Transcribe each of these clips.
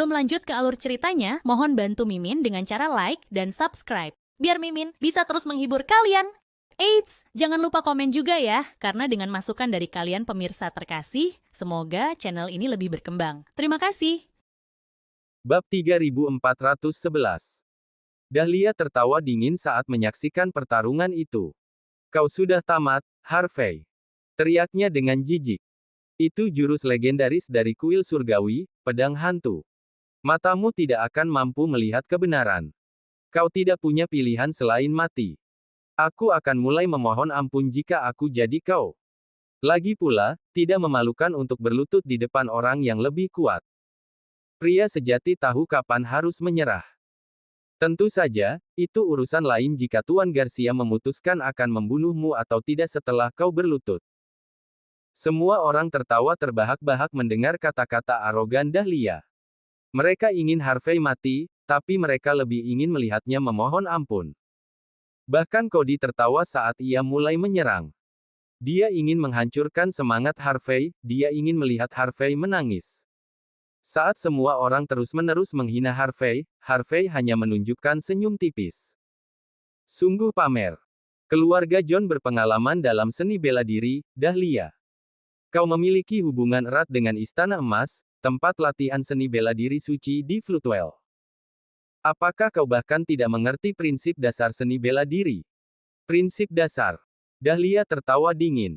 Sebelum lanjut ke alur ceritanya, mohon bantu Mimin dengan cara like dan subscribe, biar Mimin bisa terus menghibur kalian. Eits, jangan lupa komen juga ya, karena dengan masukan dari kalian pemirsa terkasih, semoga channel ini lebih berkembang. Terima kasih. Bab 3411. Dahlia tertawa dingin saat menyaksikan pertarungan itu. Kau sudah tamat, Harvey. Teriaknya dengan jijik. Itu jurus legendaris dari kuil surgawi, pedang hantu. Matamu tidak akan mampu melihat kebenaran. Kau tidak punya pilihan selain mati. Aku akan mulai memohon ampun jika aku jadi kau. Lagi pula, tidak memalukan untuk berlutut di depan orang yang lebih kuat. Pria sejati tahu kapan harus menyerah. Tentu saja, itu urusan lain jika Tuan Garcia memutuskan akan membunuhmu atau tidak setelah kau berlutut. Semua orang tertawa terbahak-bahak mendengar kata-kata arogan Dahlia. Mereka ingin Harvey mati, tapi mereka lebih ingin melihatnya memohon ampun. Bahkan Cody tertawa saat ia mulai menyerang. Dia ingin menghancurkan semangat Harvey, dia ingin melihat Harvey menangis. Saat semua orang terus-menerus menghina Harvey, Harvey hanya menunjukkan senyum tipis. Sungguh pamer. Keluarga John berpengalaman dalam seni bela diri, Dahlia. Kau memiliki hubungan erat dengan Istana Emas, tempat latihan seni bela diri suci di Floodwell. Apakah kau bahkan tidak mengerti prinsip dasar seni bela diri? Prinsip dasar. Dahlia tertawa dingin.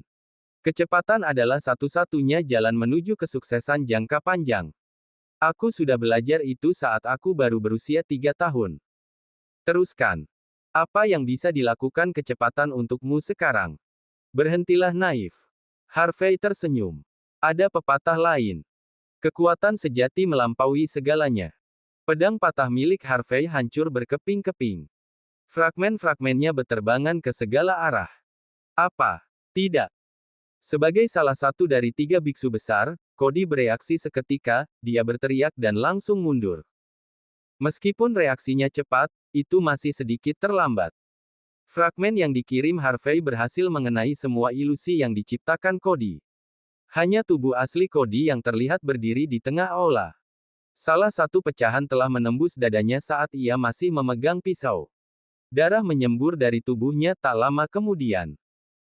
Kecepatan adalah satu-satunya jalan menuju kesuksesan jangka panjang. Aku sudah belajar itu saat aku baru berusia 3 tahun. Teruskan. Apa yang bisa dilakukan kecepatan untukmu sekarang? Berhentilah naif. Harvey tersenyum. Ada pepatah lain. Kekuatan sejati melampaui segalanya. Pedang patah milik Harvey hancur berkeping-keping. Fragmen-fragmennya beterbangan ke segala arah. Apa? Tidak. Sebagai salah satu dari 3 biksu besar, Cody bereaksi seketika, dia berteriak dan langsung mundur. Meskipun reaksinya cepat, itu masih sedikit terlambat. Fragmen yang dikirim Harvey berhasil mengenai semua ilusi yang diciptakan Cody. Hanya tubuh asli Cody yang terlihat berdiri di tengah aula. Salah satu pecahan telah menembus dadanya saat ia masih memegang pisau. Darah menyembur dari tubuhnya tak lama kemudian.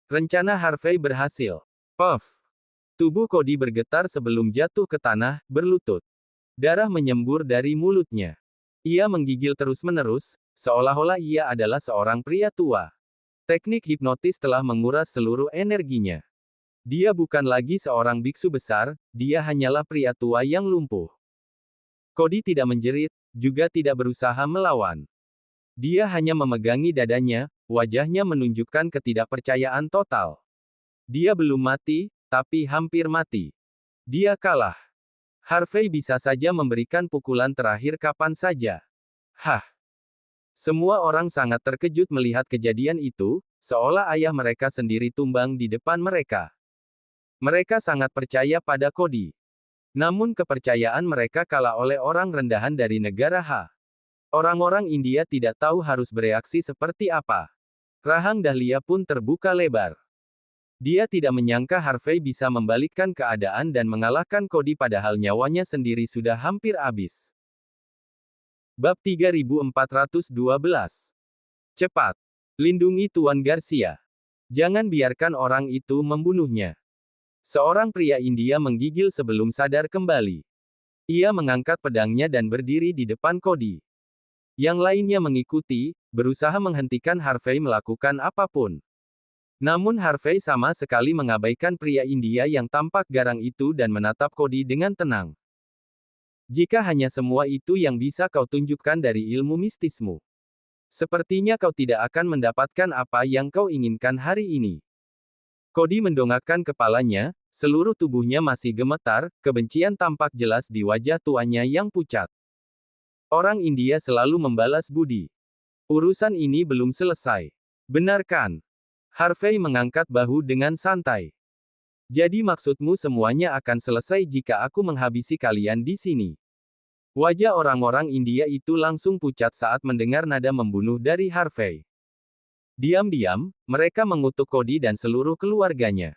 Rencana Harvey berhasil. Puff! Tubuh Cody bergetar sebelum jatuh ke tanah, berlutut. Darah menyembur dari mulutnya. Ia menggigil terus-menerus, seolah-olah ia adalah seorang pria tua. Teknik hipnotis telah menguras seluruh energinya. Dia bukan lagi seorang biksu besar, dia hanyalah pria tua yang lumpuh. Cody tidak menjerit, juga tidak berusaha melawan. Dia hanya memegangi dadanya, wajahnya menunjukkan ketidakpercayaan total. Dia belum mati, tapi hampir mati. Dia kalah. Harvey bisa saja memberikan pukulan terakhir kapan saja. Hah! Semua orang sangat terkejut melihat kejadian itu, seolah ayah mereka sendiri tumbang di depan mereka. Mereka sangat percaya pada Cody. Namun kepercayaan mereka kalah oleh orang rendahan dari negara H. Orang-orang India tidak tahu harus bereaksi seperti apa. Rahang Dahlia pun terbuka lebar. Dia tidak menyangka Harvey bisa membalikkan keadaan dan mengalahkan Cody padahal nyawanya sendiri sudah hampir habis. Bab 3412. Cepat. Lindungi Tuan Garcia. Jangan biarkan orang itu membunuhnya. Seorang pria India menggigil sebelum sadar kembali. Ia mengangkat pedangnya dan berdiri di depan Cody. Yang lainnya mengikuti, berusaha menghentikan Harvey melakukan apapun. Namun Harvey sama sekali mengabaikan pria India yang tampak garang itu dan menatap Cody dengan tenang. Jika hanya semua itu yang bisa kau tunjukkan dari ilmu mistismu, sepertinya kau tidak akan mendapatkan apa yang kau inginkan hari ini. Cody mendongakkan kepalanya, seluruh tubuhnya masih gemetar, kebencian tampak jelas di wajah tuanya yang pucat. Orang India selalu membalas budi. Urusan ini belum selesai. Benar kan? Harvey mengangkat bahu dengan santai. Jadi maksudmu semuanya akan selesai jika aku menghabisi kalian di sini. Wajah orang-orang India itu langsung pucat saat mendengar nada membunuh dari Harvey. Diam-diam, mereka mengutuk Cody dan seluruh keluarganya.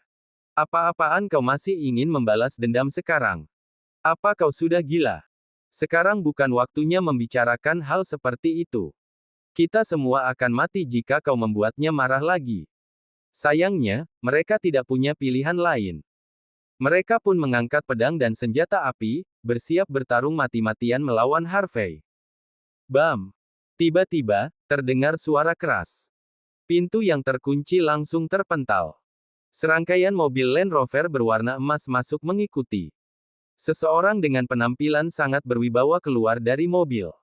Apa-apaan kau masih ingin membalas dendam sekarang? Apa kau sudah gila? Sekarang bukan waktunya membicarakan hal seperti itu. Kita semua akan mati jika kau membuatnya marah lagi. Sayangnya, mereka tidak punya pilihan lain. Mereka pun mengangkat pedang dan senjata api, bersiap bertarung mati-matian melawan Harvey. Bam! Tiba-tiba, terdengar suara keras. Pintu yang terkunci langsung terpental. Serangkaian mobil Land Rover berwarna emas masuk mengikuti. Seseorang dengan penampilan sangat berwibawa keluar dari mobil.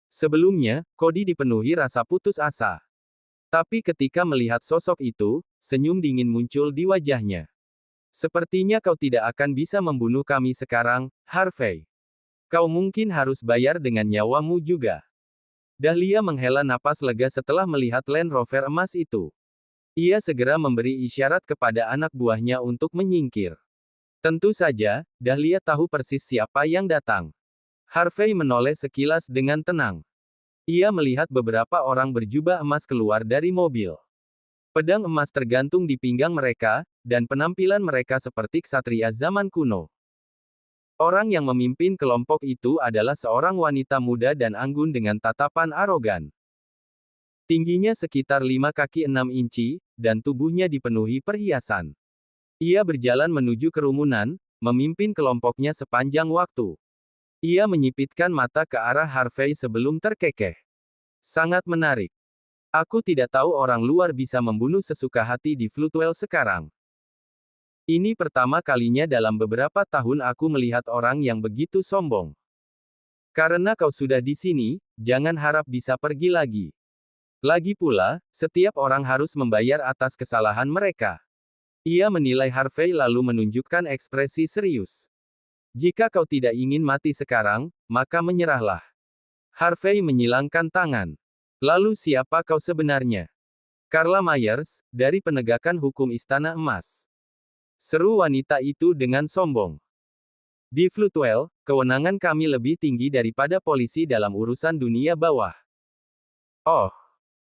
Sebelumnya, Cody dipenuhi rasa putus asa. Tapi ketika melihat sosok itu, senyum dingin muncul di wajahnya. Sepertinya kau tidak akan bisa membunuh kami sekarang, Harvey. Kau mungkin harus bayar dengan nyawamu juga. Dahlia menghela napas lega setelah melihat Land Rover emas itu. Ia segera memberi isyarat kepada anak buahnya untuk menyingkir. Tentu saja, Dahlia tahu persis siapa yang datang. Harvey menoleh sekilas dengan tenang. Ia melihat beberapa orang berjubah emas keluar dari mobil. Pedang emas tergantung di pinggang mereka, dan penampilan mereka seperti ksatria zaman kuno. Orang yang memimpin kelompok itu adalah seorang wanita muda dan anggun dengan tatapan arogan. Tingginya sekitar 5 kaki 6 inci, dan tubuhnya dipenuhi perhiasan. Ia berjalan menuju kerumunan, memimpin kelompoknya sepanjang waktu. Ia menyipitkan mata ke arah Harvey sebelum terkekeh. Sangat menarik. Aku tidak tahu orang luar bisa membunuh sesuka hati di Floodwell sekarang. Ini pertama kalinya dalam beberapa tahun aku melihat orang yang begitu sombong. Karena kau sudah di sini, jangan harap bisa pergi lagi. Lagi pula, setiap orang harus membayar atas kesalahan mereka. Ia menilai Harvey lalu menunjukkan ekspresi serius. Jika kau tidak ingin mati sekarang, maka menyerahlah. Harvey menyilangkan tangan. Lalu siapa kau sebenarnya? Carla Myers, dari penegakan hukum Istana Emas. Seru wanita itu dengan sombong. Di Floodwell, kewenangan kami lebih tinggi daripada polisi dalam urusan dunia bawah. Oh,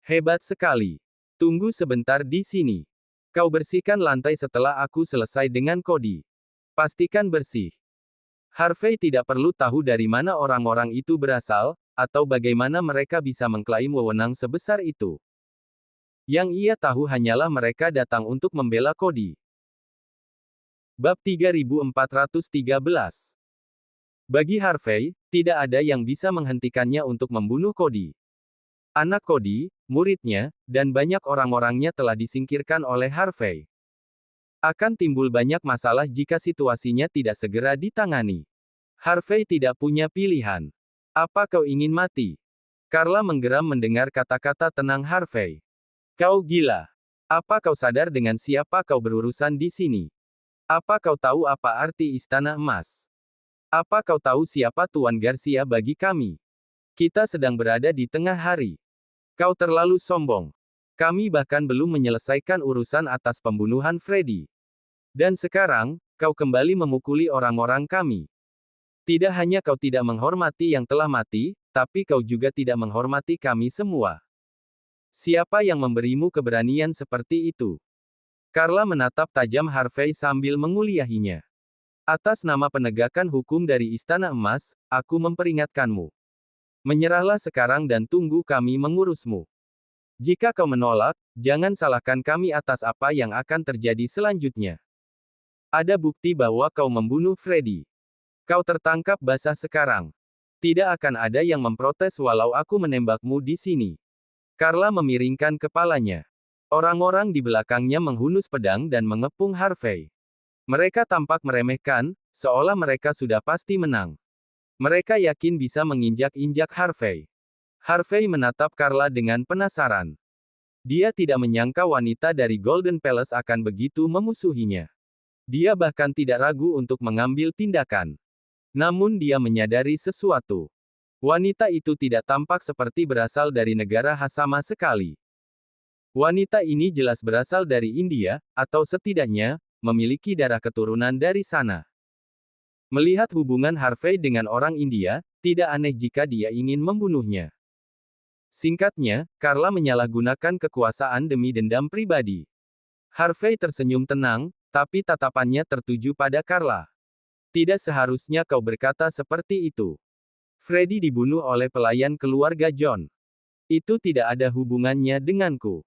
hebat sekali. Tunggu sebentar di sini. Kau bersihkan lantai setelah aku selesai dengan Cody. Pastikan bersih. Harvey tidak perlu tahu dari mana orang-orang itu berasal, atau bagaimana mereka bisa mengklaim wewenang sebesar itu. Yang ia tahu hanyalah mereka datang untuk membela Cody. Bab 3413. Bagi Harvey, tidak ada yang bisa menghentikannya untuk membunuh Cody. Anak Cody, muridnya, dan banyak orang-orangnya telah disingkirkan oleh Harvey. Akan timbul banyak masalah jika situasinya tidak segera ditangani. Harvey tidak punya pilihan. Apa kau ingin mati? Carla menggeram mendengar kata-kata tenang Harvey. Kau gila. Apa kau sadar dengan siapa kau berurusan di sini? Apa kau tahu apa arti Istana Emas? Apa kau tahu siapa Tuan Garcia bagi kami? Kita sedang berada di tengah hari. Kau terlalu sombong. Kami bahkan belum menyelesaikan urusan atas pembunuhan Freddy. Dan sekarang, kau kembali memukuli orang-orang kami. Tidak hanya kau tidak menghormati yang telah mati, tapi kau juga tidak menghormati kami semua. Siapa yang memberimu keberanian seperti itu? Carla menatap tajam Harvey sambil menguliahinya. Atas nama penegakan hukum dari Istana Emas, aku memperingatkanmu. Menyerahlah sekarang dan tunggu kami mengurusmu. Jika kau menolak, jangan salahkan kami atas apa yang akan terjadi selanjutnya. Ada bukti bahwa kau membunuh Freddy. Kau tertangkap basah sekarang. Tidak akan ada yang memprotes walau aku menembakmu di sini. Carla memiringkan kepalanya. Orang-orang di belakangnya menghunus pedang dan mengepung Harvey. Mereka tampak meremehkan, seolah mereka sudah pasti menang. Mereka yakin bisa menginjak-injak Harvey. Harvey menatap Carla dengan penasaran. Dia tidak menyangka wanita dari Golden Palace akan begitu memusuhinya. Dia bahkan tidak ragu untuk mengambil tindakan. Namun dia menyadari sesuatu. Wanita itu tidak tampak seperti berasal dari negara khas sama sekali. Wanita ini jelas berasal dari India, atau setidaknya, memiliki darah keturunan dari sana. Melihat hubungan Harvey dengan orang India, tidak aneh jika dia ingin membunuhnya. Singkatnya, Carla menyalahgunakan kekuasaan demi dendam pribadi. Harvey tersenyum tenang, tapi tatapannya tertuju pada Carla. Tidak seharusnya kau berkata seperti itu. Freddy dibunuh oleh pelayan keluarga John. Itu tidak ada hubungannya denganku.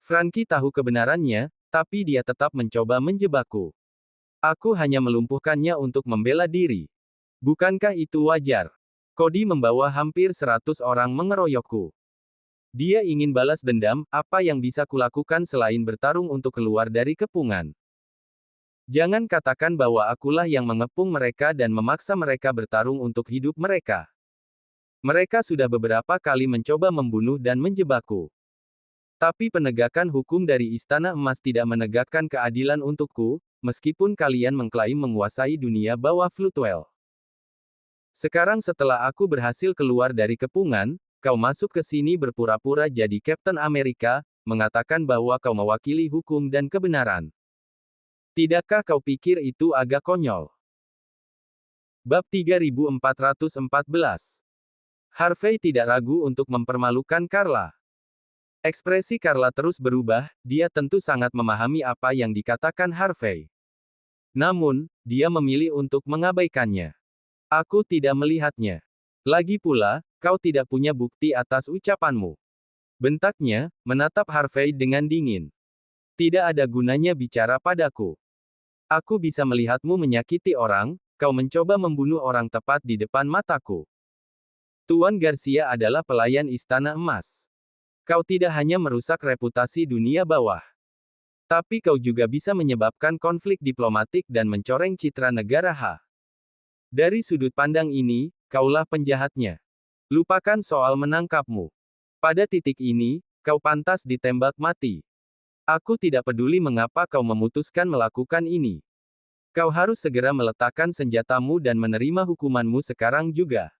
Frankie tahu kebenarannya, tapi dia tetap mencoba menjebakku. Aku hanya melumpuhkannya untuk membela diri. Bukankah itu wajar? Cody membawa hampir 100 orang mengeroyokku. Dia ingin balas dendam, apa yang bisa kulakukan selain bertarung untuk keluar dari kepungan. Jangan katakan bahwa akulah yang mengepung mereka dan memaksa mereka bertarung untuk hidup mereka. Mereka sudah beberapa kali mencoba membunuh dan menjebakku. Tapi penegakan hukum dari Istana Emas tidak menegakkan keadilan untukku, meskipun kalian mengklaim menguasai dunia bawah Floodwell. Sekarang setelah aku berhasil keluar dari kepungan, kau masuk ke sini berpura-pura jadi Kapten Amerika, mengatakan bahwa kau mewakili hukum dan kebenaran. Tidakkah kau pikir itu agak konyol? Bab 3414. Harvey tidak ragu untuk mempermalukan Carla. Ekspresi Carla terus berubah, dia tentu sangat memahami apa yang dikatakan Harvey. Namun, dia memilih untuk mengabaikannya. Aku tidak melihatnya. Lagi pula, kau tidak punya bukti atas ucapanmu. Bentaknya, menatap Harvey dengan dingin. Tidak ada gunanya bicara padaku. Aku bisa melihatmu menyakiti orang, kau mencoba membunuh orang tepat di depan mataku. Tuan Garcia adalah pelayan Istana Emas. Kau tidak hanya merusak reputasi dunia bawah. Tapi kau juga bisa menyebabkan konflik diplomatik dan mencoreng citra negara H. Dari sudut pandang ini, kaulah penjahatnya. Lupakan soal menangkapmu. Pada titik ini, kau pantas ditembak mati. Aku tidak peduli mengapa kau memutuskan melakukan ini. Kau harus segera meletakkan senjatamu dan menerima hukumanmu sekarang juga.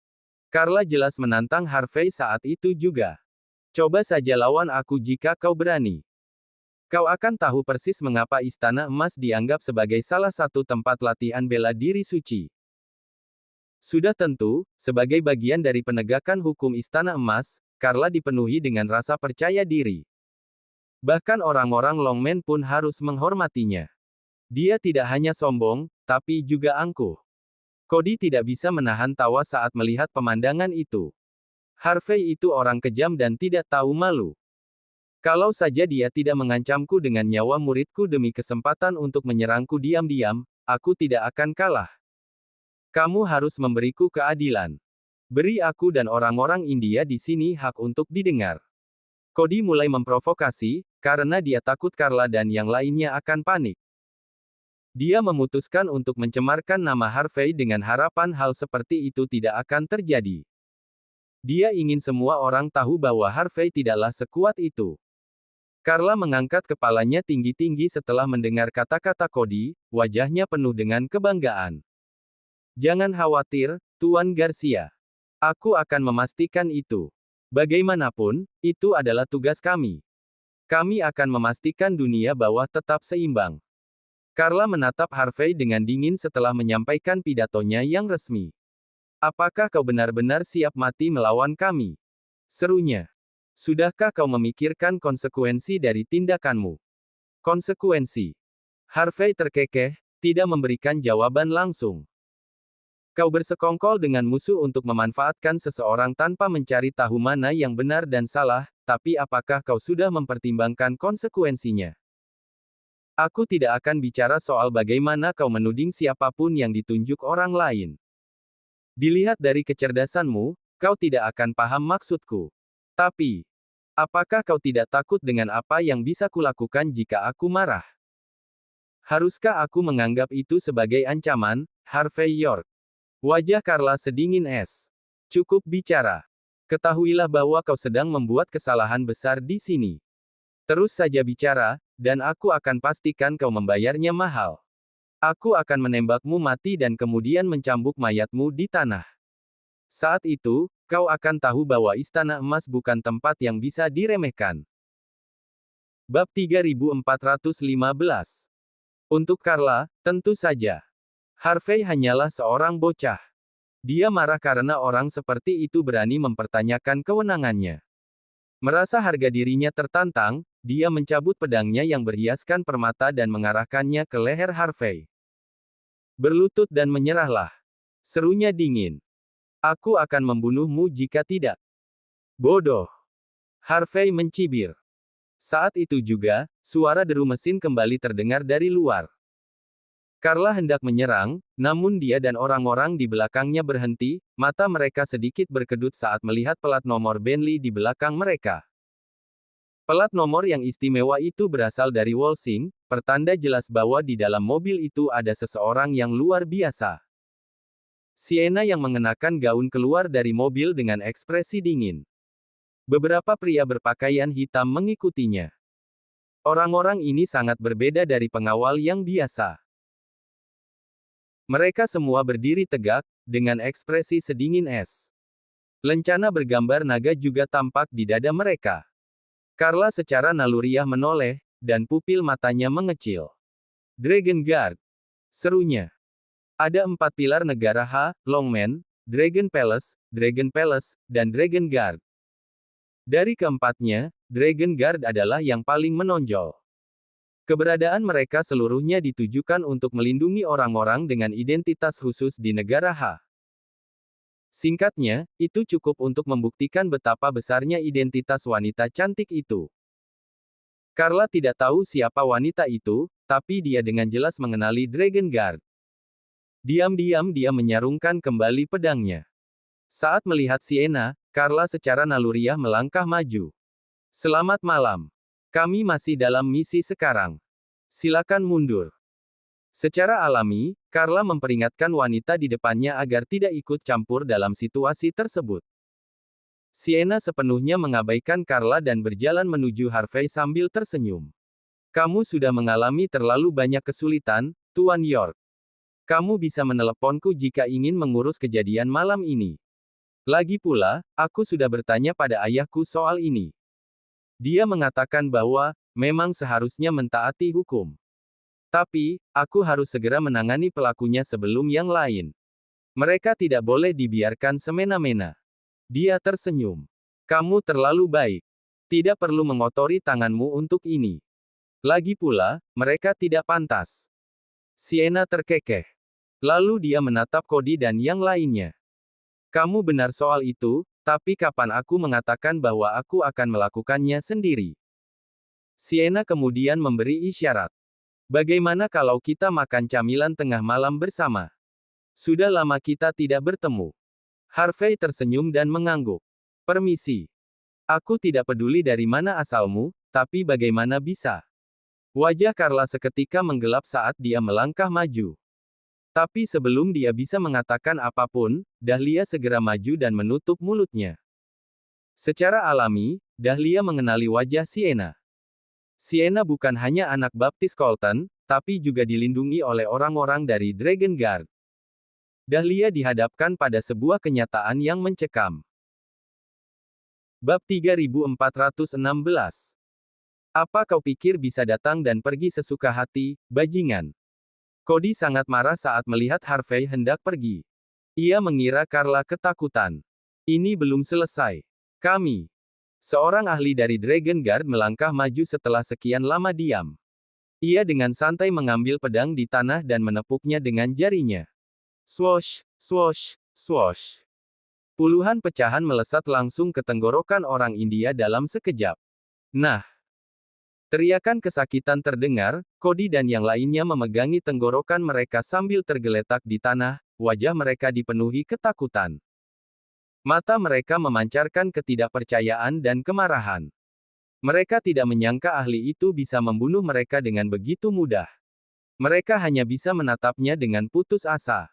Carla jelas menantang Harvey saat itu juga. Coba saja lawan aku jika kau berani. Kau akan tahu persis mengapa Istana Emas dianggap sebagai salah satu tempat latihan bela diri suci. Sudah tentu, sebagai bagian dari penegakan hukum Istana Emas, Carla dipenuhi dengan rasa percaya diri. Bahkan orang-orang Longmen pun harus menghormatinya. Dia tidak hanya sombong, tapi juga angkuh. Cody tidak bisa menahan tawa saat melihat pemandangan itu. Harvey itu orang kejam dan tidak tahu malu. Kalau saja dia tidak mengancamku dengan nyawa muridku demi kesempatan untuk menyerangku diam-diam, aku tidak akan kalah. Kamu harus memberiku keadilan. Beri aku dan orang-orang India di sini hak untuk didengar. Cody mulai memprovokasi, karena dia takut Carla dan yang lainnya akan panik. Dia memutuskan untuk mencemarkan nama Harvey dengan harapan hal seperti itu tidak akan terjadi. Dia ingin semua orang tahu bahwa Harvey tidaklah sekuat itu. Carla mengangkat kepalanya tinggi-tinggi setelah mendengar kata-kata Cody, wajahnya penuh dengan kebanggaan. Jangan khawatir, Tuan Garcia. Aku akan memastikan itu. Bagaimanapun, itu adalah tugas kami. Kami akan memastikan dunia bawah tetap seimbang. Carla menatap Harvey dengan dingin setelah menyampaikan pidatonya yang resmi. Apakah kau benar-benar siap mati melawan kami? Serunya. Sudahkah kau memikirkan konsekuensi dari tindakanmu? Konsekuensi. Harvey terkekeh, tidak memberikan jawaban langsung. Kau bersekongkol dengan musuh untuk memanfaatkan seseorang tanpa mencari tahu mana yang benar dan salah, tapi apakah kau sudah mempertimbangkan konsekuensinya? Aku tidak akan bicara soal bagaimana kau menuding siapapun yang ditunjuk orang lain. Dilihat dari kecerdasanmu, kau tidak akan paham maksudku. Tapi, apakah kau tidak takut dengan apa yang bisa kulakukan jika aku marah? Haruskah aku menganggap itu sebagai ancaman, Harvey York? Wajah Carla sedingin es. Cukup bicara. Ketahuilah bahwa kau sedang membuat kesalahan besar di sini. Terus saja bicara, dan aku akan pastikan kau membayarnya mahal. Aku akan menembakmu mati dan kemudian mencambuk mayatmu di tanah. Saat itu, kau akan tahu bahwa Istana Emas bukan tempat yang bisa diremehkan. Bab 3415. Untuk Carla, tentu saja. Harvey hanyalah seorang bocah. Dia marah karena orang seperti itu berani mempertanyakan kewenangannya. Merasa harga dirinya tertantang, dia mencabut pedangnya yang berhiaskan permata dan mengarahkannya ke leher Harvey. Berlutut dan menyerahlah. Serunya dingin. Aku akan membunuhmu jika tidak. Bodoh. Harvey mencibir. Saat itu juga, suara deru mesin kembali terdengar dari luar. Carla hendak menyerang, namun dia dan orang-orang di belakangnya berhenti, mata mereka sedikit berkedut saat melihat plat nomor Bentley di belakang mereka. Plat nomor yang istimewa itu berasal dari Walsing, pertanda jelas bahwa di dalam mobil itu ada seseorang yang luar biasa. Sienna yang mengenakan gaun keluar dari mobil dengan ekspresi dingin. Beberapa pria berpakaian hitam mengikutinya. Orang-orang ini sangat berbeda dari pengawal yang biasa. Mereka semua berdiri tegak, dengan ekspresi sedingin es. Lencana bergambar naga juga tampak di dada mereka. Carla secara naluriah menoleh, dan pupil matanya mengecil. Dragon Guard. Serunya. Ada 4 pilar negara Longman, Dragon Palace, dan Dragon Guard. Dari keempatnya, Dragon Guard adalah yang paling menonjol. Keberadaan mereka seluruhnya ditujukan untuk melindungi orang-orang dengan identitas khusus di negara Singkatnya, itu cukup untuk membuktikan betapa besarnya identitas wanita cantik itu. Carla tidak tahu siapa wanita itu, tapi dia dengan jelas mengenali Dragon Guard. Diam-diam dia menyarungkan kembali pedangnya. Saat melihat Sienna, Carla secara naluriah melangkah maju. Selamat malam. Kami masih dalam misi sekarang. Silakan mundur. Secara alami, Carla memperingatkan wanita di depannya agar tidak ikut campur dalam situasi tersebut. Sienna sepenuhnya mengabaikan Carla dan berjalan menuju Harvey sambil tersenyum. Kamu sudah mengalami terlalu banyak kesulitan, Tuan York. Kamu bisa meneleponku jika ingin mengurus kejadian malam ini. Lagi pula, aku sudah bertanya pada ayahku soal ini. Dia mengatakan bahwa, memang seharusnya mentaati hukum. Tapi, aku harus segera menangani pelakunya sebelum yang lain. Mereka tidak boleh dibiarkan semena-mena. Dia tersenyum. Kamu terlalu baik. Tidak perlu mengotori tanganmu untuk ini. Lagi pula, mereka tidak pantas. Sienna terkekeh. Lalu dia menatap Cody dan yang lainnya. Kamu benar soal itu, tapi kapan aku mengatakan bahwa aku akan melakukannya sendiri? Sienna kemudian memberi isyarat. Bagaimana kalau kita makan camilan tengah malam bersama? Sudah lama kita tidak bertemu. Harvey tersenyum dan mengangguk. Permisi. Aku tidak peduli dari mana asalmu, tapi bagaimana bisa? Wajah Carla seketika menggelap saat dia melangkah maju. Tapi sebelum dia bisa mengatakan apapun, Dahlia segera maju dan menutup mulutnya. Secara alami, Dahlia mengenali wajah Sienna. Sienna bukan hanya anak baptis Colton, tapi juga dilindungi oleh orang-orang dari Dragon Guard. Dahlia dihadapkan pada sebuah kenyataan yang mencekam. Bab 3416. Apa kau pikir bisa datang dan pergi sesuka hati, bajingan? Cody sangat marah saat melihat Harvey hendak pergi. Ia mengira Carla ketakutan. Ini belum selesai. Kami. Seorang ahli dari Dragon Guard melangkah maju setelah sekian lama diam. Ia dengan santai mengambil pedang di tanah dan menepuknya dengan jarinya. Swoosh, swoosh, swoosh. Puluhan pecahan melesat langsung ke tenggorokan orang India dalam sekejap. Nah. Teriakan kesakitan terdengar, Cody dan yang lainnya memegangi tenggorokan mereka sambil tergeletak di tanah, wajah mereka dipenuhi ketakutan. Mata mereka memancarkan ketidakpercayaan dan kemarahan. Mereka tidak menyangka ahli itu bisa membunuh mereka dengan begitu mudah. Mereka hanya bisa menatapnya dengan putus asa.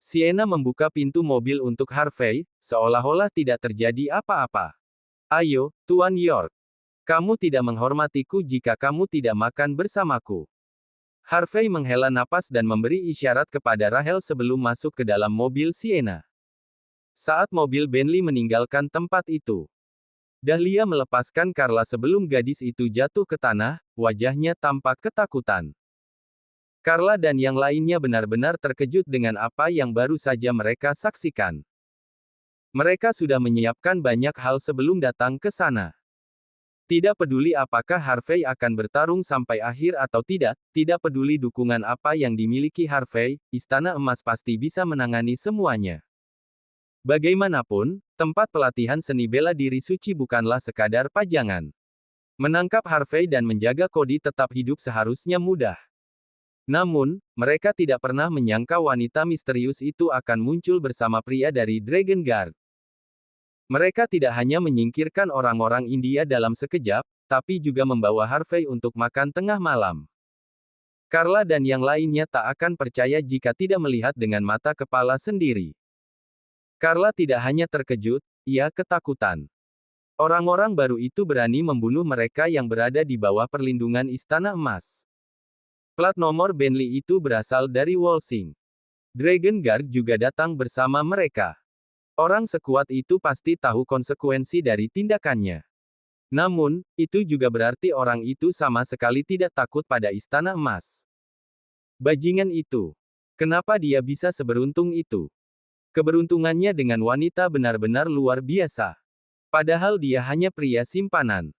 Sienna membuka pintu mobil untuk Harvey, seolah-olah tidak terjadi apa-apa. Ayo, Tuan York. Kamu tidak menghormatiku jika kamu tidak makan bersamaku. Harvey menghela napas dan memberi isyarat kepada Rahel sebelum masuk ke dalam mobil Sienna. Saat mobil Bentley meninggalkan tempat itu, Dahlia melepaskan Carla sebelum gadis itu jatuh ke tanah, wajahnya tampak ketakutan. Carla dan yang lainnya benar-benar terkejut dengan apa yang baru saja mereka saksikan. Mereka sudah menyiapkan banyak hal sebelum datang ke sana. Tidak peduli apakah Harvey akan bertarung sampai akhir atau tidak, tidak peduli dukungan apa yang dimiliki Harvey, Istana Emas pasti bisa menangani semuanya. Bagaimanapun, tempat pelatihan seni bela diri suci bukanlah sekadar pajangan. Menangkap Harvey dan menjaga Cody tetap hidup seharusnya mudah. Namun, mereka tidak pernah menyangka wanita misterius itu akan muncul bersama pria dari Dragon Guard. Mereka tidak hanya menyingkirkan orang-orang India dalam sekejap, tapi juga membawa Harvey untuk makan tengah malam. Carla dan yang lainnya tak akan percaya jika tidak melihat dengan mata kepala sendiri. Carla tidak hanya terkejut, ia ketakutan. Orang-orang baru itu berani membunuh mereka yang berada di bawah perlindungan Istana Emas. Plat nomor Bentley itu berasal dari Walsing. Dragon Guard juga datang bersama mereka. Orang sekuat itu pasti tahu konsekuensi dari tindakannya. Namun, itu juga berarti orang itu sama sekali tidak takut pada Istana Emas. Bajingan itu. Kenapa dia bisa seberuntung itu? Keberuntungannya dengan wanita benar-benar luar biasa. Padahal dia hanya pria simpanan.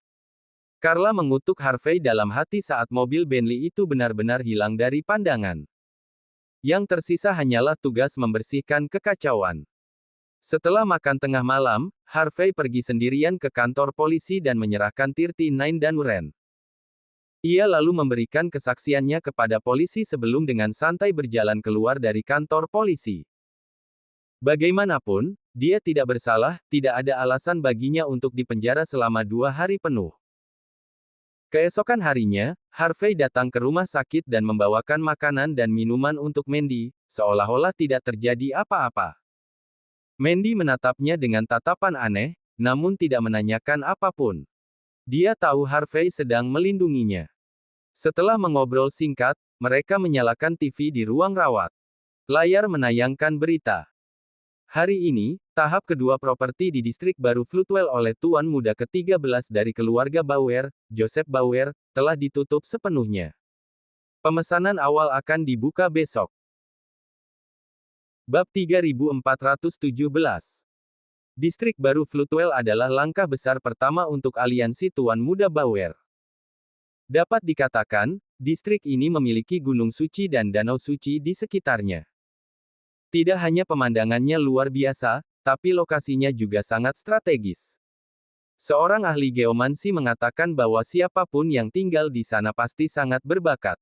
Carla mengutuk Harvey dalam hati saat mobil Bentley itu benar-benar hilang dari pandangan. Yang tersisa hanyalah tugas membersihkan kekacauan. Setelah makan tengah malam, Harvey pergi sendirian ke kantor polisi dan menyerahkan 39 dan Uren. Ia lalu memberikan kesaksiannya kepada polisi sebelum dengan santai berjalan keluar dari kantor polisi. Bagaimanapun, dia tidak bersalah, tidak ada alasan baginya untuk dipenjara selama 2 hari penuh. Keesokan harinya, Harvey datang ke rumah sakit dan membawakan makanan dan minuman untuk Mandy, seolah-olah tidak terjadi apa-apa. Mandy menatapnya dengan tatapan aneh, namun tidak menanyakan apapun. Dia tahu Harvey sedang melindunginya. Setelah mengobrol singkat, mereka menyalakan TV di ruang rawat. Layar menayangkan berita. Hari ini, tahap kedua properti di distrik baru Floodwell oleh tuan muda ke-13 dari keluarga Bauer, Joseph Bauer, telah ditutup sepenuhnya. Pemesanan awal akan dibuka besok. Bab 3417. Distrik baru Floodwell adalah langkah besar pertama untuk aliansi tuan muda Bauer. Dapat dikatakan, distrik ini memiliki gunung suci dan danau suci di sekitarnya. Tidak hanya pemandangannya luar biasa, tapi lokasinya juga sangat strategis. Seorang ahli geomansi mengatakan bahwa siapapun yang tinggal di sana pasti sangat berbakat.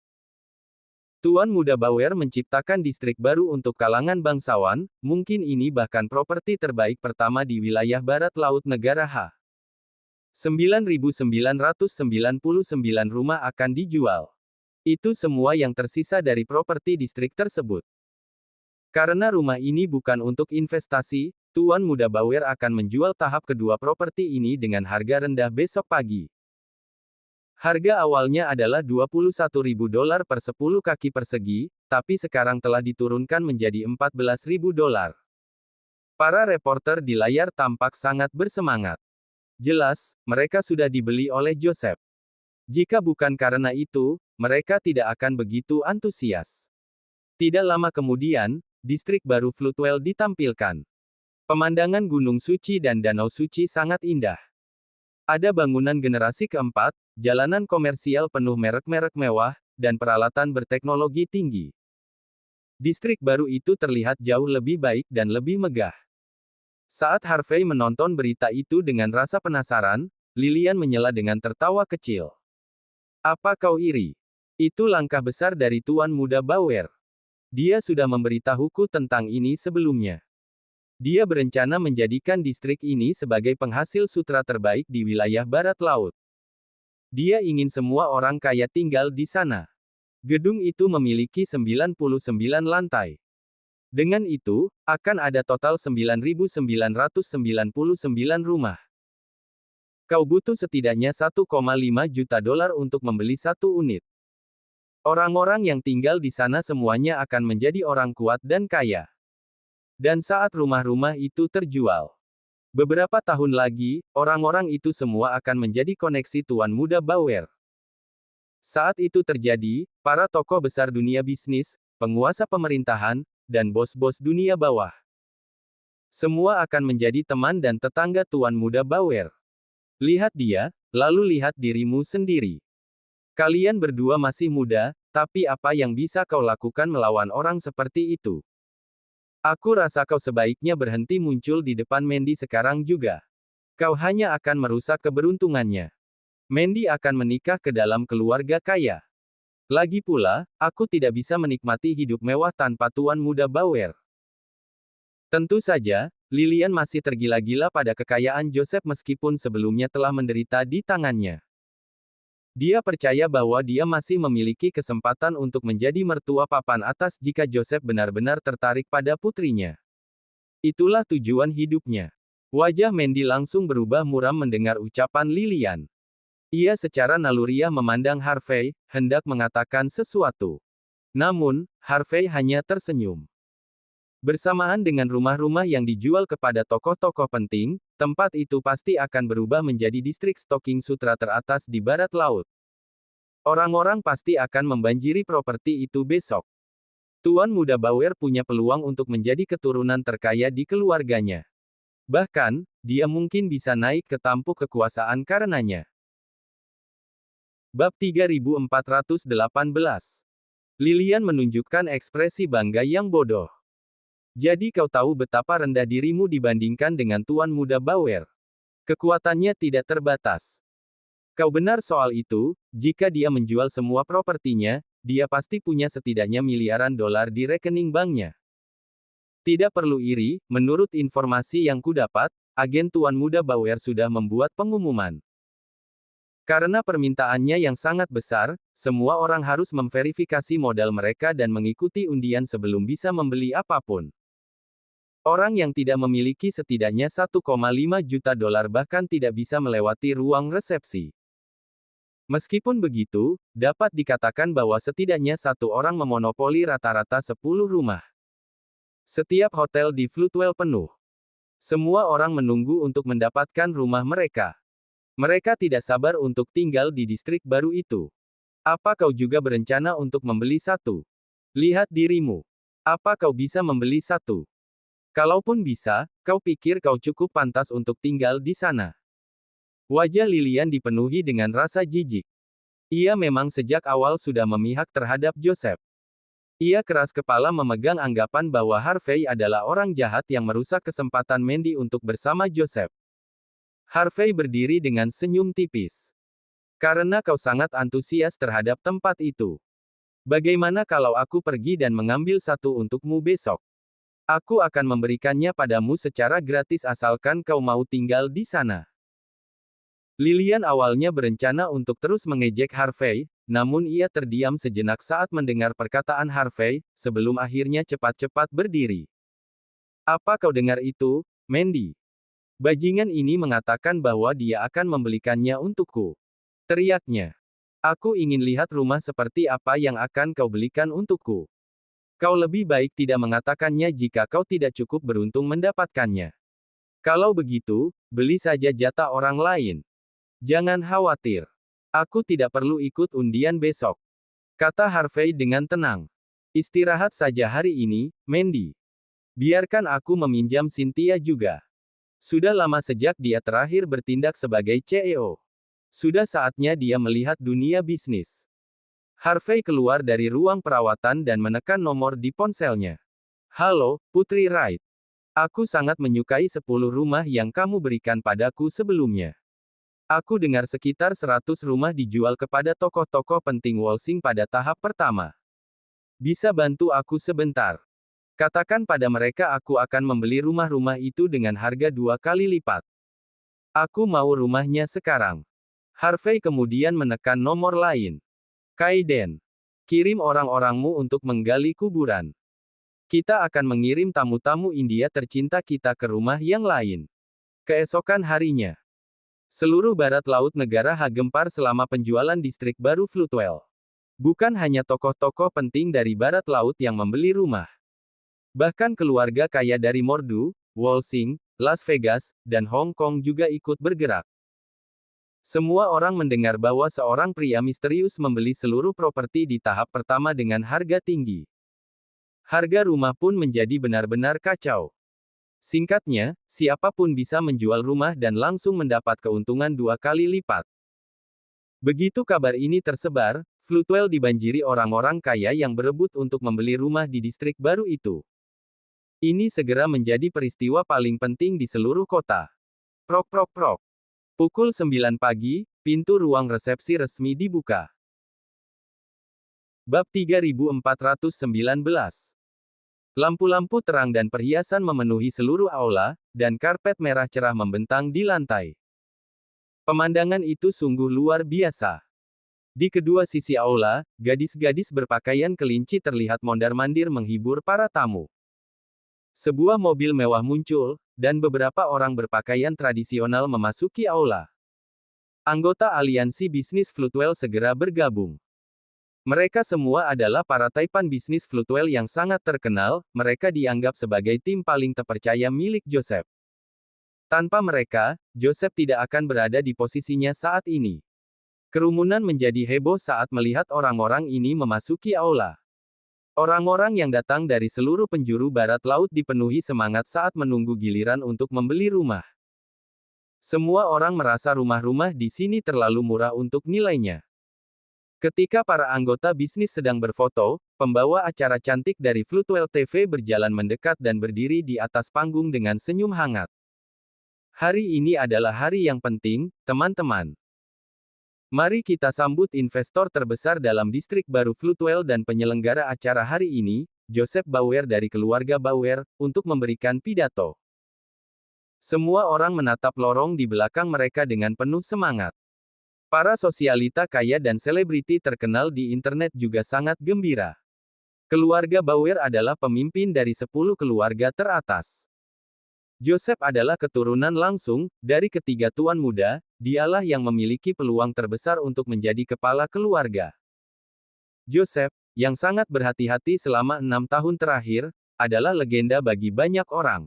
Tuan muda Bauer menciptakan distrik baru untuk kalangan bangsawan, mungkin ini bahkan properti terbaik pertama di wilayah barat laut negara H. 9.999 rumah akan dijual. Itu semua yang tersisa dari properti distrik tersebut. Karena rumah ini bukan untuk investasi, tuan muda Bauer akan menjual tahap kedua properti ini dengan harga rendah besok pagi. Harga awalnya adalah $21.000 per 10 kaki persegi, tapi sekarang telah diturunkan menjadi $14.000. Para reporter di layar tampak sangat bersemangat. Jelas, mereka sudah dibeli oleh Joseph. Jika bukan karena itu, mereka tidak akan begitu antusias. Tidak lama kemudian, distrik baru Floodwell ditampilkan. Pemandangan Gunung Suci dan Danau Suci sangat indah. Ada bangunan generasi keempat, jalanan komersial penuh merek-merek mewah, dan peralatan berteknologi tinggi. Distrik baru itu terlihat jauh lebih baik dan lebih megah. Saat Harvey menonton berita itu dengan rasa penasaran, Lilian menyela dengan tertawa kecil. Apa kau iri? Itu langkah besar dari tuan muda Bauer. Dia sudah memberitahuku tentang ini sebelumnya. Dia berencana menjadikan distrik ini sebagai penghasil sutra terbaik di wilayah barat laut. Dia ingin semua orang kaya tinggal di sana. Gedung itu memiliki 99 lantai. Dengan itu, akan ada total 9.999 rumah. Kau butuh setidaknya $1,5 juta untuk membeli satu unit. Orang-orang yang tinggal di sana semuanya akan menjadi orang kuat dan kaya. Dan saat rumah-rumah itu terjual, beberapa tahun lagi, orang-orang itu semua akan menjadi koneksi tuan muda Bauer. Saat itu terjadi, para tokoh besar dunia bisnis, penguasa pemerintahan, dan bos-bos dunia bawah. Semua akan menjadi teman dan tetangga tuan muda Bauer. Lihat dia, lalu lihat dirimu sendiri. Kalian berdua masih muda, tapi apa yang bisa kau lakukan melawan orang seperti itu? Aku rasa kau sebaiknya berhenti muncul di depan Mandy sekarang juga. Kau hanya akan merusak keberuntungannya. Mandy akan menikah ke dalam keluarga kaya. Lagi pula, aku tidak bisa menikmati hidup mewah tanpa tuan muda Bauer. Tentu saja, Lilian masih tergila-gila pada kekayaan Joseph meskipun sebelumnya telah menderita di tangannya. Dia percaya bahwa dia masih memiliki kesempatan untuk menjadi mertua papan atas jika Joseph benar-benar tertarik pada putrinya. Itulah tujuan hidupnya. Wajah Mandy langsung berubah muram mendengar ucapan Lilian. Ia secara naluriah memandang Harvey, hendak mengatakan sesuatu. Namun, Harvey hanya tersenyum. Bersamaan dengan rumah-rumah yang dijual kepada tokoh-tokoh penting, tempat itu pasti akan berubah menjadi distrik stocking sutra teratas di barat laut. Orang-orang pasti akan membanjiri properti itu besok. Tuan muda Bauer punya peluang untuk menjadi keturunan terkaya di keluarganya. Bahkan, dia mungkin bisa naik ke tampuk kekuasaan karenanya. Bab 3418. Lilian menunjukkan ekspresi bangga yang bodoh. Jadi kau tahu betapa rendah dirimu dibandingkan dengan tuan muda Bauer. Kekuatannya tidak terbatas. Kau benar soal itu, jika dia menjual semua propertinya, dia pasti punya setidaknya miliaran dolar di rekening banknya. Tidak perlu iri, menurut informasi yang kudapat, agen tuan muda Bauer sudah membuat pengumuman. Karena permintaannya yang sangat besar, semua orang harus memverifikasi modal mereka dan mengikuti undian sebelum bisa membeli apapun. Orang yang tidak memiliki setidaknya 1,5 juta dolar bahkan tidak bisa melewati ruang resepsi. Meskipun begitu, dapat dikatakan bahwa setidaknya satu orang memonopoli rata-rata 10 rumah. Setiap hotel di Floodwell penuh. Semua orang menunggu untuk mendapatkan rumah mereka. Mereka tidak sabar untuk tinggal di distrik baru itu. Apa kau juga berencana untuk membeli satu? Lihat dirimu. Apa kau bisa membeli satu? Kalaupun bisa, kau pikir kau cukup pantas untuk tinggal di sana. Wajah Lilian dipenuhi dengan rasa jijik. Ia memang sejak awal sudah memihak terhadap Joseph. Ia keras kepala memegang anggapan bahwa Harvey adalah orang jahat yang merusak kesempatan Mandy untuk bersama Joseph. Harvey berdiri dengan senyum tipis. Karena kau sangat antusias terhadap tempat itu. Bagaimana kalau aku pergi dan mengambil satu untukmu besok? Aku akan memberikannya padamu secara gratis asalkan kau mau tinggal di sana. Lilian awalnya berencana untuk terus mengejek Harvey, namun ia terdiam sejenak saat mendengar perkataan Harvey, sebelum akhirnya cepat-cepat berdiri. Apa kau dengar itu, Mandy? Bajingan ini mengatakan bahwa dia akan membelikannya untukku. Teriaknya. Aku ingin lihat rumah seperti apa yang akan kau belikan untukku. Kau lebih baik tidak mengatakannya jika kau tidak cukup beruntung mendapatkannya. Kalau begitu, beli saja jatah orang lain. Jangan khawatir. Aku tidak perlu ikut undian besok. Kata Harvey dengan tenang. Istirahat saja hari ini, Mandy. Biarkan aku meminjam Cynthia juga. Sudah lama sejak dia terakhir bertindak sebagai CEO. Sudah saatnya dia melihat dunia bisnis. Harvey keluar dari ruang perawatan dan menekan nomor di ponselnya. Halo, Putri Wright. Aku sangat menyukai 10 rumah yang kamu berikan padaku sebelumnya. Aku dengar sekitar 100 rumah dijual kepada tokoh-tokoh penting Walsing pada tahap pertama. Bisa bantu aku sebentar? Katakan pada mereka aku akan membeli rumah-rumah itu dengan harga 2 kali lipat. Aku mau rumahnya sekarang. Harvey kemudian menekan nomor lain. Kaiden. Kirim orang-orangmu untuk menggali kuburan. Kita akan mengirim tamu-tamu India tercinta kita ke rumah yang lain. Keesokan harinya. Seluruh barat laut negara gempar selama penjualan distrik baru Floodwell. Bukan hanya tokoh-tokoh penting dari barat laut yang membeli rumah. Bahkan keluarga kaya dari Mordu, Walsing, Las Vegas, dan Hong Kong juga ikut bergerak. Semua orang mendengar bahwa seorang pria misterius membeli seluruh properti di tahap pertama dengan harga tinggi. Harga rumah pun menjadi benar-benar kacau. Singkatnya, siapapun bisa menjual rumah dan langsung mendapat keuntungan 2 kali lipat. Begitu kabar ini tersebar, Floodwell dibanjiri orang-orang kaya yang berebut untuk membeli rumah di distrik baru itu. Ini segera menjadi peristiwa paling penting di seluruh kota. Prok prok prok. Pukul 9 pagi, pintu ruang resepsi resmi dibuka. Bab 3419. Lampu-lampu terang dan perhiasan memenuhi seluruh aula, dan karpet merah cerah membentang di lantai. Pemandangan itu sungguh luar biasa. Di kedua sisi aula, gadis-gadis berpakaian kelinci terlihat mondar-mandir menghibur para tamu. Sebuah mobil mewah muncul, dan beberapa orang berpakaian tradisional memasuki aula. Anggota aliansi bisnis Floatwell segera bergabung. Mereka semua adalah para taipan bisnis Floatwell yang sangat terkenal, mereka dianggap sebagai tim paling terpercaya milik Joseph. Tanpa mereka, Joseph tidak akan berada di posisinya saat ini. Kerumunan menjadi heboh saat melihat orang-orang ini memasuki aula. Orang-orang yang datang dari seluruh penjuru barat laut dipenuhi semangat saat menunggu giliran untuk membeli rumah. Semua orang merasa rumah-rumah di sini terlalu murah untuk nilainya. Ketika para anggota bisnis sedang berfoto, pembawa acara cantik dari Floatwell TV berjalan mendekat dan berdiri di atas panggung dengan senyum hangat. Hari ini adalah hari yang penting, teman-teman. Mari kita sambut investor terbesar dalam distrik baru Floatwell dan penyelenggara acara hari ini, Joseph Bauer dari keluarga Bauer, untuk memberikan pidato. Semua orang menatap lorong di belakang mereka dengan penuh semangat. Para sosialita kaya dan selebriti terkenal di internet juga sangat gembira. Keluarga Bauer adalah pemimpin dari 10 keluarga teratas. Joseph adalah keturunan langsung dari ketiga tuan muda, dialah yang memiliki peluang terbesar untuk menjadi kepala keluarga. Joseph, yang sangat berhati-hati selama 6 tahun terakhir, adalah legenda bagi banyak orang.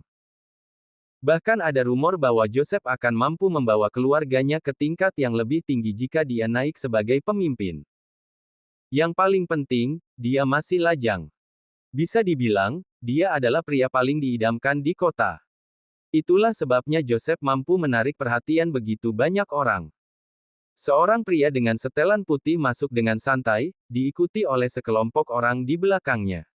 Bahkan ada rumor bahwa Joseph akan mampu membawa keluarganya ke tingkat yang lebih tinggi jika dia naik sebagai pemimpin. Yang paling penting, dia masih lajang. Bisa dibilang, dia adalah pria paling diidamkan di kota. Itulah sebabnya Joseph mampu menarik perhatian begitu banyak orang. Seorang pria dengan setelan putih masuk dengan santai, diikuti oleh sekelompok orang di belakangnya.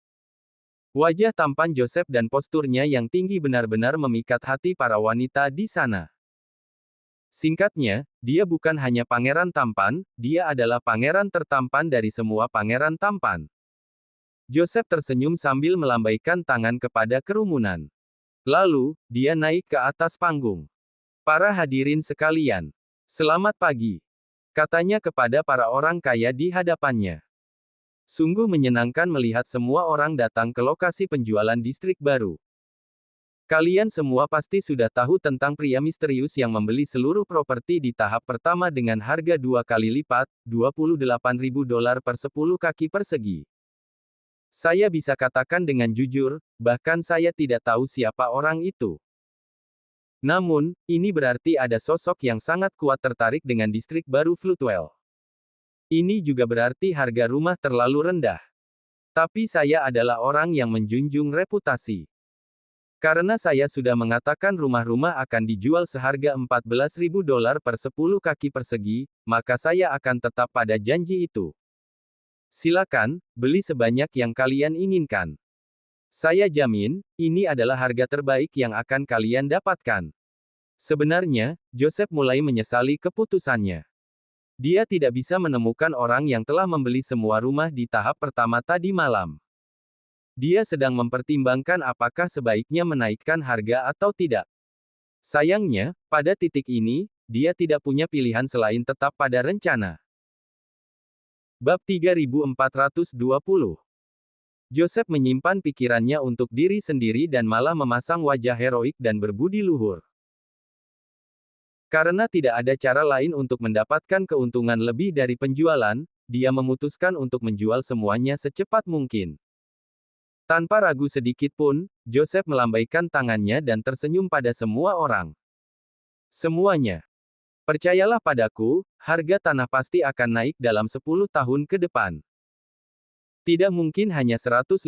Wajah tampan Joseph dan posturnya yang tinggi benar-benar memikat hati para wanita di sana. Singkatnya, dia bukan hanya pangeran tampan, dia adalah pangeran tertampan dari semua pangeran tampan. Joseph tersenyum sambil melambaikan tangan kepada kerumunan. Lalu, dia naik ke atas panggung. Para hadirin sekalian, selamat pagi, katanya kepada para orang kaya di hadapannya. Sungguh menyenangkan melihat semua orang datang ke lokasi penjualan distrik baru. Kalian semua pasti sudah tahu tentang pria misterius yang membeli seluruh properti di tahap pertama dengan harga 2 kali lipat, $28.000 per 10 kaki persegi. Saya bisa katakan dengan jujur, bahkan saya tidak tahu siapa orang itu. Namun, ini berarti ada sosok yang sangat kuat tertarik dengan distrik baru Floatwell. Ini juga berarti harga rumah terlalu rendah. Tapi saya adalah orang yang menjunjung reputasi. Karena saya sudah mengatakan rumah-rumah akan dijual seharga $14.000 per 10 kaki persegi, maka saya akan tetap pada janji itu. Silakan, beli sebanyak yang kalian inginkan. Saya jamin, ini adalah harga terbaik yang akan kalian dapatkan. Sebenarnya, Joseph mulai menyesali keputusannya. Dia tidak bisa menemukan orang yang telah membeli semua rumah di tahap pertama tadi malam. Dia sedang mempertimbangkan apakah sebaiknya menaikkan harga atau tidak. Sayangnya, pada titik ini, dia tidak punya pilihan selain tetap pada rencana. Bab 3420. Joseph menyimpan pikirannya untuk diri sendiri dan malah memasang wajah heroik dan berbudi luhur. Karena tidak ada cara lain untuk mendapatkan keuntungan lebih dari penjualan, dia memutuskan untuk menjual semuanya secepat mungkin. Tanpa ragu sedikit pun, Joseph melambaikan tangannya dan tersenyum pada semua orang. Semuanya. Percayalah padaku, harga tanah pasti akan naik dalam 10 tahun ke depan. Tidak mungkin hanya $150.000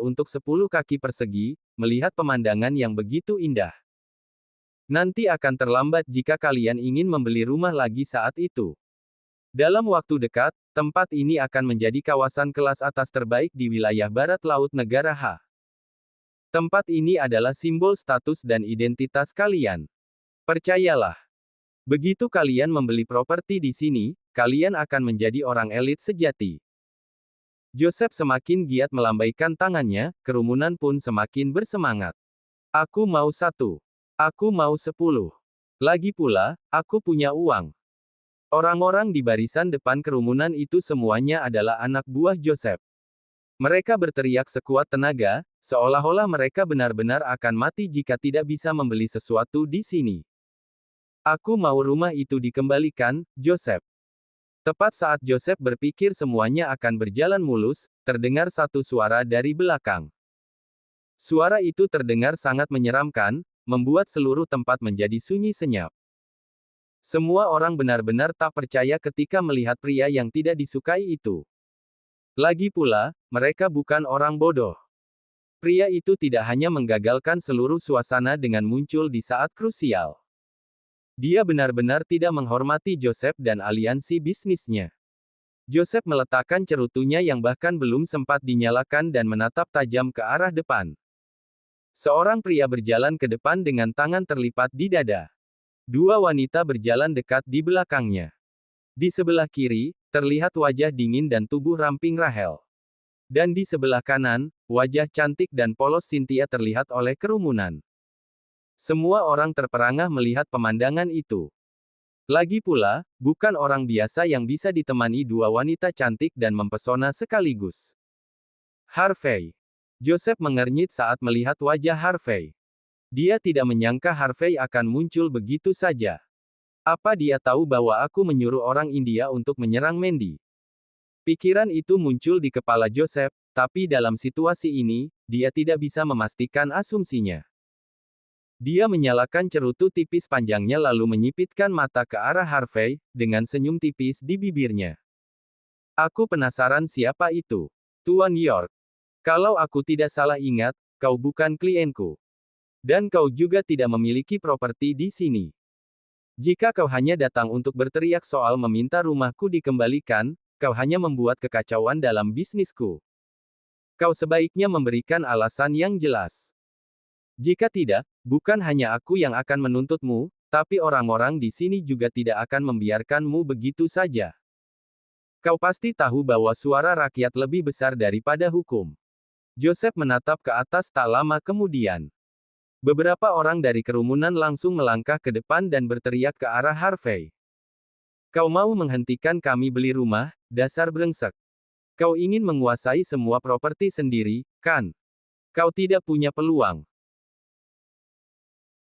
untuk 10 kaki persegi, melihat pemandangan yang begitu indah. Nanti akan terlambat jika kalian ingin membeli rumah lagi saat itu. Dalam waktu dekat, tempat ini akan menjadi kawasan kelas atas terbaik di wilayah barat laut negara H. Tempat ini adalah simbol status dan identitas kalian. Percayalah. Begitu kalian membeli properti di sini, kalian akan menjadi orang elit sejati. Joseph semakin giat melambaikan tangannya, kerumunan pun semakin bersemangat. Aku mau 1. Aku mau 10. Lagi pula, aku punya uang. Orang-orang di barisan depan kerumunan itu semuanya adalah anak buah Joseph. Mereka berteriak sekuat tenaga, seolah-olah mereka benar-benar akan mati jika tidak bisa membeli sesuatu di sini. Aku mau rumah itu dikembalikan, Joseph. Tepat saat Joseph berpikir semuanya akan berjalan mulus, terdengar satu suara dari belakang. Suara itu terdengar sangat menyeramkan, membuat seluruh tempat menjadi sunyi senyap. Semua orang benar-benar tak percaya ketika melihat pria yang tidak disukai itu. Lagi pula, mereka bukan orang bodoh. Pria itu tidak hanya menggagalkan seluruh suasana dengan muncul di saat krusial. Dia benar-benar tidak menghormati Joseph dan aliansi bisnisnya. Joseph meletakkan cerutunya yang bahkan belum sempat dinyalakan dan menatap tajam ke arah depan. Seorang pria berjalan ke depan dengan tangan terlipat di dada. Dua wanita berjalan dekat di belakangnya. Di sebelah kiri, terlihat wajah dingin dan tubuh ramping Rahel. Dan di sebelah kanan, wajah cantik dan polos Cynthia terlihat oleh kerumunan. Semua orang terperangah melihat pemandangan itu. Lagi pula, bukan orang biasa yang bisa ditemani dua wanita cantik dan mempesona sekaligus. Harvey. Joseph mengernyit saat melihat wajah Harvey. Dia tidak menyangka Harvey akan muncul begitu saja. Apa dia tahu bahwa aku menyuruh orang India untuk menyerang Mandy? Pikiran itu muncul di kepala Joseph, tapi dalam situasi ini, dia tidak bisa memastikan asumsinya. Dia menyalakan cerutu tipis panjangnya lalu menyipitkan mata ke arah Harvey, dengan senyum tipis di bibirnya. Aku penasaran siapa itu. Tuan York. Kalau aku tidak salah ingat, kau bukan klienku. Dan kau juga tidak memiliki properti di sini. Jika kau hanya datang untuk berteriak soal meminta rumahku dikembalikan, kau hanya membuat kekacauan dalam bisnisku. Kau sebaiknya memberikan alasan yang jelas. Jika tidak, bukan hanya aku yang akan menuntutmu, tapi orang-orang di sini juga tidak akan membiarkanmu begitu saja. Kau pasti tahu bahwa suara rakyat lebih besar daripada hukum. Joseph menatap ke atas tak lama kemudian. Beberapa orang dari kerumunan langsung melangkah ke depan dan berteriak ke arah Harvey. Kau mau menghentikan kami beli rumah, dasar brengsek. Kau ingin menguasai semua properti sendiri, kan? Kau tidak punya peluang.